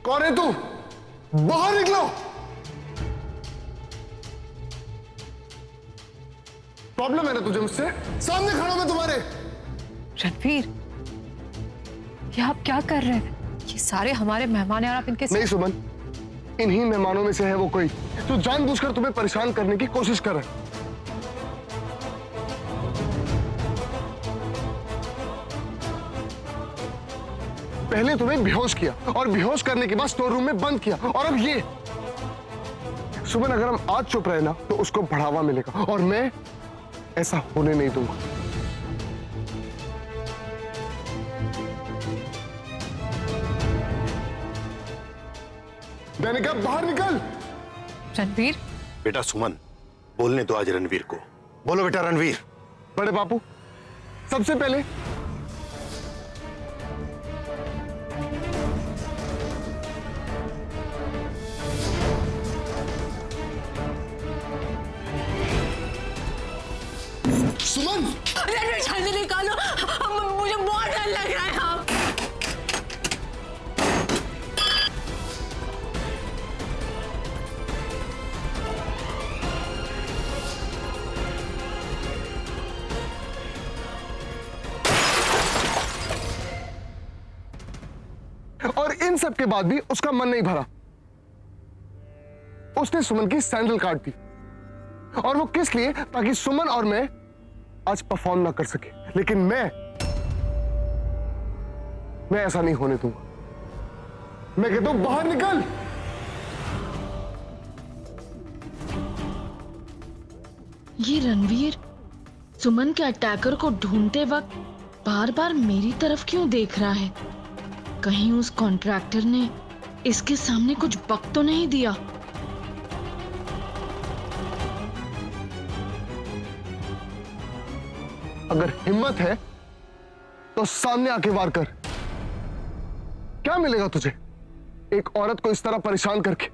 कौन है तू? बाहर निकलो। प्रॉब्लम है ना तुझे मुझसे? सामने खड़ा हूं मैं तुम्हारे। रणवीर, ये आप क्या कर रहे हैं? ये सारे हमारे मेहमान हैं और आप इनके नहीं सुमन, इन्हीं मेहमानों में से है वो कोई जो जानबूझकर तुम्हें परेशान करने की कोशिश कर रहा है। पहले तुम्हें बेहोश किया और बेहोश करने के बाद स्टोर रूम में बंद किया और अब ये। सुमन, अगर हम आज चुप रहे ना तो उसको बढ़ावा मिलेगा और मैं ऐसा होने नहीं दूंगा। मैंने कहा बाहर निकल। रणवीर, बेटा सुमन, बोलने दो आज रणवीर को। बोलो बेटा रणवीर। बड़े बापू, सबसे पहले सुमन, रणवीर जल्दी निकालो, मुझे बहुत डर लग रहा है। आप और इन सब के बाद भी उसका मन नहीं भरा। उसने सुमन की सैंडल काट दी और वो किस लिए? ताकि सुमन और मैं आज परफॉर्म ना कर सके। लेकिन मैं ऐसा नहीं होने दूंगा। मैं कहता हूं बाहर निकल। ये रणवीर सुमन के अटैकर को ढूंढते वक्त बार बार मेरी तरफ क्यों देख रहा है? कहीं उस कॉन्ट्रैक्टर ने इसके सामने कुछ बक तो नहीं दिया? अगर हिम्मत है तो सामने आके वार कर। क्या मिलेगा तुझे एक औरत को इस तरह परेशान करके?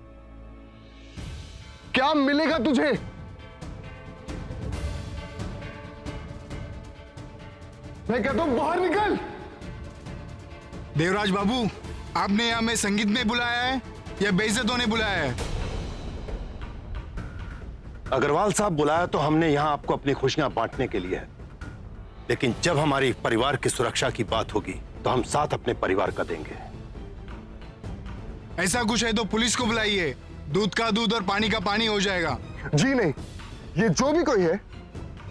क्या मिलेगा तुझे? मैं कहता हूं बाहर निकल। देवराज बाबू, आपने हमें संगीत में बुलाया है या बेइज्जत होने बुलाया है? अग्रवाल साहब बुलाया तो हमने यहाँ आपको अपनी खुशियां बांटने के लिए है, लेकिन जब हमारी परिवार की सुरक्षा की बात होगी तो हम साथ अपने परिवार का देंगे। ऐसा कुछ है तो पुलिस को बुलाइए, दूध का दूध और पानी का पानी हो जाएगा। जी नहीं, ये जो भी कोई है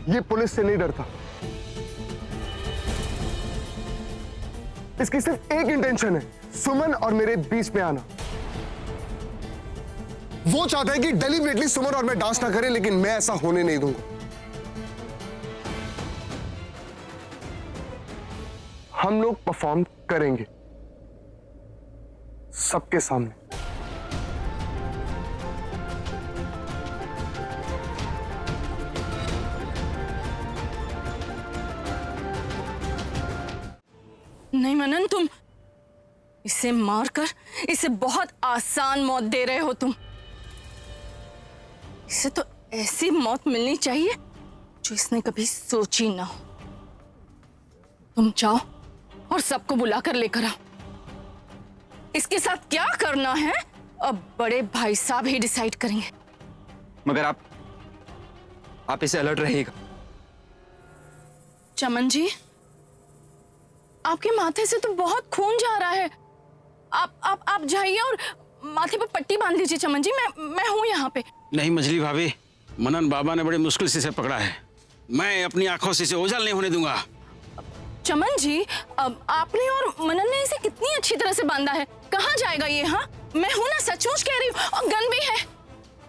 ये पुलिस से नहीं डरता। इसकी सिर्फ एक इंटेंशन है, सुमन और मेरे बीच में आना। वो चाहता है कि डेलिबरेटली सुमन और मैं डांस ना करें, लेकिन मैं ऐसा होने नहीं दूंगा। हम लोग परफॉर्म करेंगे सबके सामने। नहीं मनन, तुम इसे मारकर इसे बहुत आसान मौत दे रहे हो। तुम इसे तो ऐसी मौत मिलनी चाहिए जो इसने कभी सोची ना हो। तुम जाओ और सबको बुलाकर लेकर आओ। इसके साथ क्या करना है अब बड़े भाई साहब ही डिसाइड करेंगे। मगर आप इसे अलर्ट रहिएगा। चमन जी, आपके माथे से तो बहुत खून जा रहा है। आप जाइए और माथे पर पट्टी बांध लीजिए। चमन जी, मैं हूं यहाँ पे। नहीं मछली भाभी, मनन बाबा ने बड़ी मुश्किल से इसे पकड़ा है। मैं अपनी आंखों से इसे ओझल नहीं होने दूंगा। चमन जी, अब आपने और मनन ने इसे कितनी अच्छी तरह से बांधा है। कहाँ जाएगा ये? हाँ, मैं हूं ना, सचमुच कह रही हूँ। और गन भी है,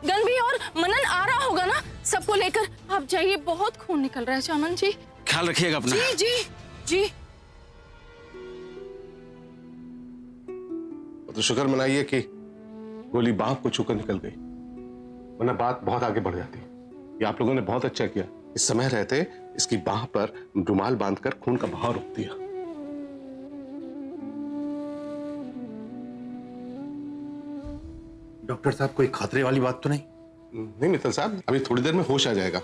गन भी। और मनन आ रहा होगा ना सबको लेकर। आप जाइए, बहुत खून निकल रहा है। चमन जी, ख्याल रखिएगा अपना। जी जी जी। तो शुक्र मनाइए कि गोली बांह को छूकर निकल गई, वरना बात बहुत आगे बढ़ जाती। ये आप लोगों ने बहुत अच्छा किया, इस समय रहते इसकी बांह पर रुमाल बांधकर खून का बहाव रोक दिया। डॉक्टर साहब, कोई खतरे वाली बात तो नहीं? नहीं मित्तल साहब, अभी थोड़ी देर में होश आ जाएगा।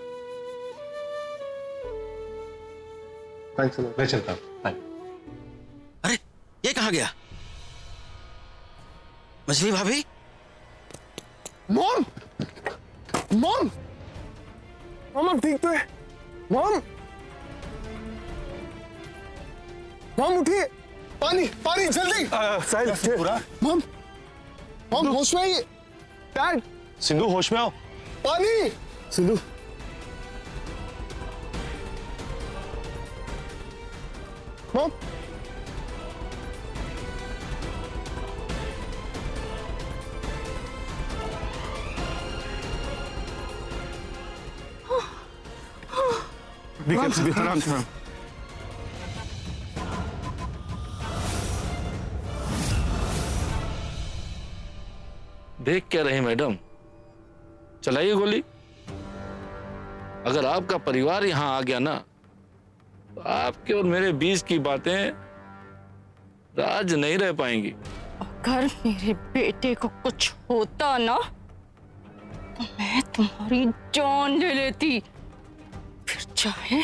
थैंक्स, मैं चलता हूं। अरे ये कहाँ गया? मछली भाभी, मॉम मॉम मॉम आप ठीक तो है? मॉम मॉम उठिए, पानी पानी जल्दी। साहिल पूरा मॉम मॉम होश में आइए। डैड सिंधु होश में आओ। पानी। सिंधु मॉम आराम से। देख क्या रहे मैडम, चलाइए गोली। अगर आपका परिवार यहां आ गया ना, तो आपके और मेरे बीच की बातें राज नहीं रह पाएंगी। अगर मेरे बेटे को कुछ होता ना, तो मैं तुम्हारी जान ले लेती, फिर चाहे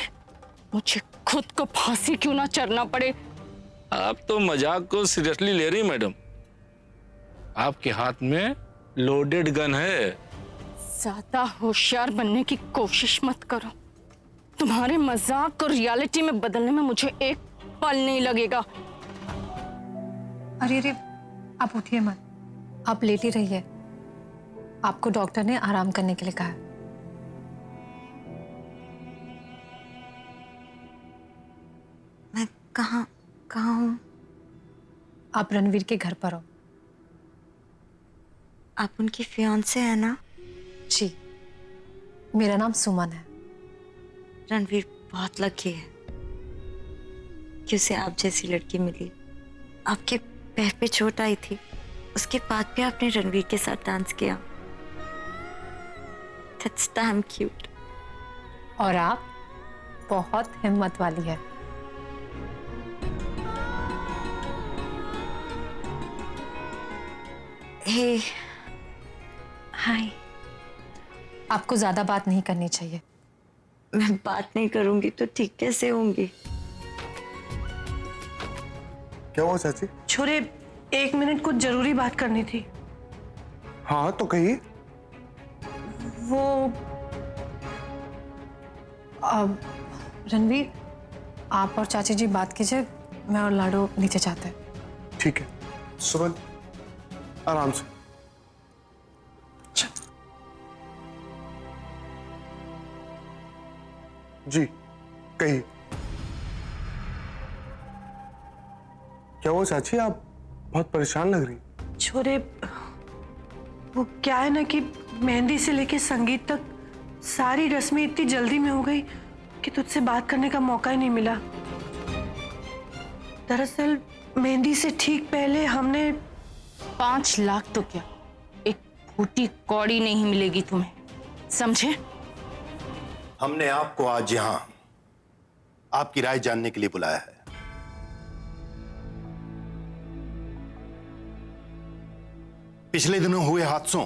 मुझे खुद को फांसी क्यों ना चढ़ना पड़े। आप तो मजाक को सीरियसली ले रही मैडम। आपके हाथ में लोडेड गन है। ज्यादा होशियार बनने की कोशिश मत करो। तुम्हारे मजाक को रियलिटी में बदलने में मुझे एक पल नहीं लगेगा। अरे अरे, आप उठिए मत, आप लेट ही रहिए। आपको डॉक्टर ने आराम करने के लिए कहा है। मैं कहाँ हूँ? आप रणवीर के घर पर हो। आप उनकी फियांसे है ना? जी, मेरा नाम सुमन है। रणवीर बहुत लकी है कि उसे आप जैसी लड़की मिली। आपके पैर पे चोट आई थी, उसके बाद भी आपने रणवीर के साथ डांस किया। That's damn cute. और आप बहुत हिम्मत वाली है। हे, हाय। आपको ज्यादा बात नहीं करनी चाहिए। मैं बात नहीं करूंगी तो ठीक कैसे होंगी? क्या हुआ चाची? छोरे, 1 मिनट कुछ जरूरी बात करनी थी। हाँ तो कहिए। वो अब रणवीर, आप और चाची जी बात कीजिए, मैं और लाडो नीचे जाते हैं। ठीक है सुमन, आराम से। जी कहिए। क्या हुआ चाची, आप बहुत परेशान लग रही। छोरे, वो क्या है ना कि मेहंदी से लेके संगीत तक सारी रस्में इतनी जल्दी में हो गई कि तुझसे बात करने का मौका ही नहीं मिला। दरअसल मेहंदी से ठीक पहले हमने 5 लाख तो क्या, एक फूटी कौड़ी नहीं मिलेगी तुम्हें, समझे? हमने आपको आज यहां आपकी राय जानने के लिए बुलाया है। पिछले दिनों हुए हादसों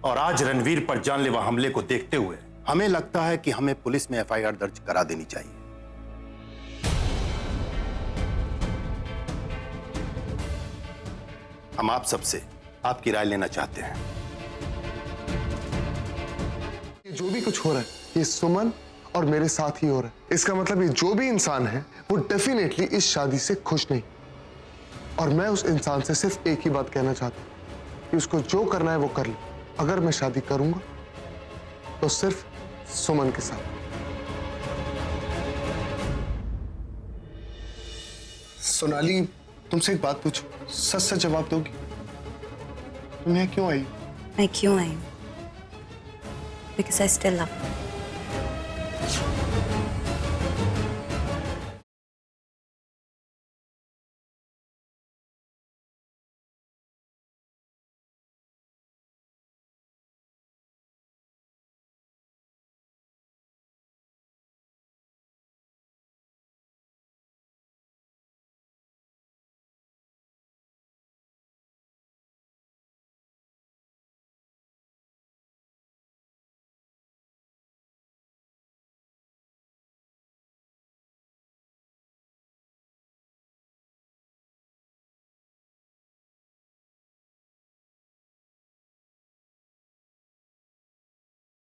और आज रणवीर पर जानलेवा हमले को देखते हुए हमें लगता है कि हमें पुलिस में एफआईआर दर्ज करा देनी चाहिए। हम आप सबसे आपकी राय लेना चाहते हैं। ये जो भी कुछ हो रहा है, ये सुमन और मेरे साथ ही हो रहा है। इसका मतलब ये जो भी इंसान है वो डेफिनेटली इस शादी से खुश नहीं। और मैं उस इंसान से सिर्फ एक ही बात कहना चाहता हूं कि उसको जो करना है वो कर ले। अगर मैं शादी करूंगा तो सिर्फ सुमन के साथ। सोनाली, तुमसे एक बात पूछूं, सच सच जवाब दोगी? तुम यहाँ क्यों आई? मैं क्यों आई हूँ? Because I still love you.